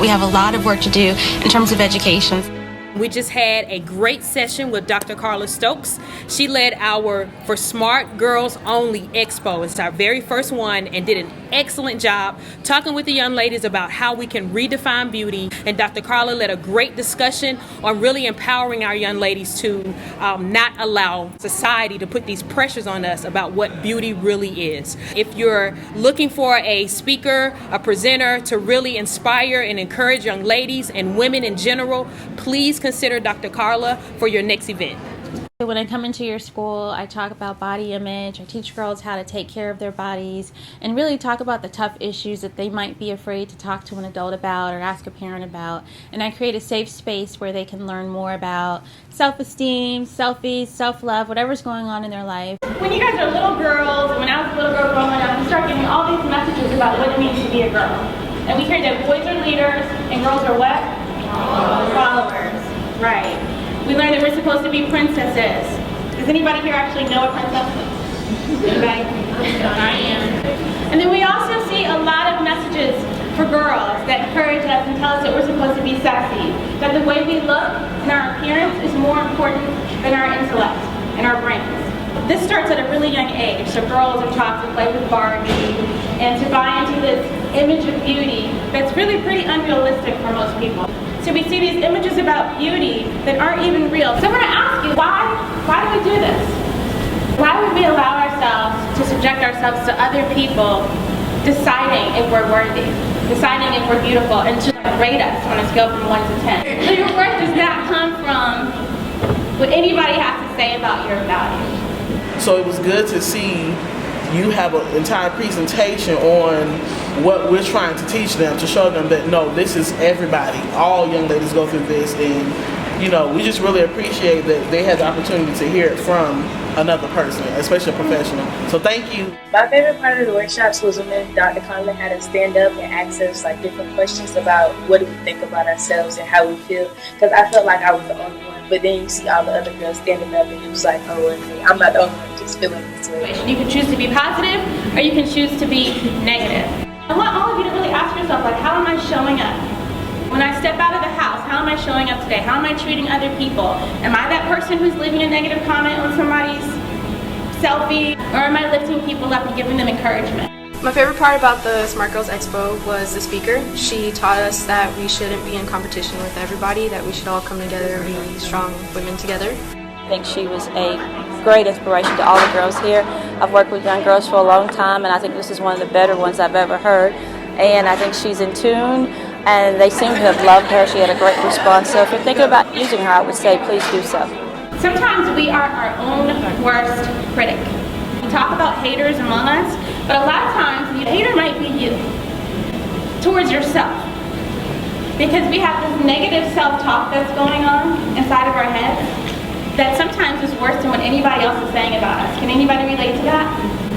We have a lot of work to do in terms of education. We just had a great session with Dr. Carla Stokes. She led our For Smart Girls Only Expo. It's our very first one and did an excellent job talking with the young ladies about how we can redefine beauty. And Dr. Carla led a great discussion on really empowering our young ladies to not allow society to put these pressures on us about what beauty really is. If you're looking for a speaker, a presenter to really inspire and encourage young ladies and women in general, please consider Dr. Carla for your next event. When I come into your school, I talk about body image. I teach girls how to take care of their bodies and really talk about the tough issues that they might be afraid to talk to an adult about or ask a parent about. And I create a safe space where they can learn more about self-esteem, selfies, self-love, whatever's going on in their life. When you guys are little girls, and when I was a little girl growing up, we start getting all these messages about what it means to be a girl. And we hear that boys are leaders and girls are what? Followers. Right. We learned that we're supposed to be princesses. Does anybody here actually know a princess? Anybody? I am. And then we also see a lot of messages for girls that encourage us and tell us that we're supposed to be sassy. That the way we look and our appearance is more important than our intellect and our brains. This starts at a really young age, so girls are taught to play with Barbie and to buy into this image of beauty that's really pretty unrealistic for most people. So we see these images about beauty that aren't even real. So I'm going to ask you, why do we do this? Why would we allow ourselves to subject ourselves to other people deciding if we're worthy, deciding if we're beautiful, and to rate us on a scale from 1 to 10? So your worth does not come from what anybody has to say about your value. So it was good to see you have an entire presentation on what we're trying to teach them, to show them that no, this is everybody. All young ladies go through this, and you know, we just really appreciate that they had the opportunity to hear it from another person, especially a professional. So thank you. My favorite part of the workshops was when Dr. Carla had us stand up and ask us like different questions about what do we think about ourselves and how we feel. Because I felt like I was the only one, but then you see all the other girls standing up and it was like, oh, okay, I'm not the only one just feeling this way. You can choose to be positive or you can choose to be negative. I want all of you to really ask yourself, like, how am I showing up? When I step out of the house, how am I showing up today? How am I treating other people? Am I that person who's leaving a negative comment on somebody's selfie? Or am I lifting people up and giving them encouragement? My favorite part about the Smart Girls Expo was the speaker. She taught us that we shouldn't be in competition with everybody, that we should all come together and be strong women together. I think she was a great inspiration to all the girls here. I've worked with young girls for a long time, and I think this is one of the better ones I've ever heard. And I think she's in tune, and they seem to have loved her. She had a great response. So if you're thinking about using her, I would say please do so. Sometimes we are our own worst critic. We talk about haters among us, but a lot of times the hater might be you, towards yourself. Because we have this negative self-talk that's going on inside of our heads that sometimes is worse than what anybody else is saying about us. Can anybody relate to that?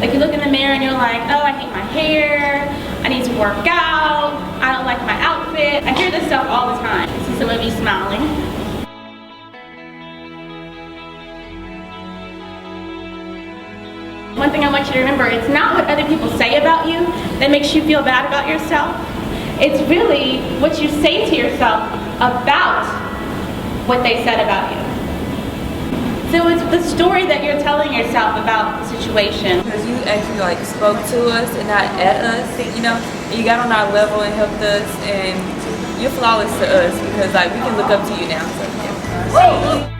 Like you look in the mirror and you're like, oh, I hate my hair, I need to work out, I don't like my outfit. I hear this stuff all the time. I see some of you smiling. One thing I want you to remember, it's not what other people say about you that makes you feel bad about yourself. It's really what you say to yourself about what they said about you. So it's the story that you're telling yourself about the situation. Because you actually like spoke to us and not at us, you know. You got on our level and helped us, and you're flawless to us because like we can look up to you now. So, yeah.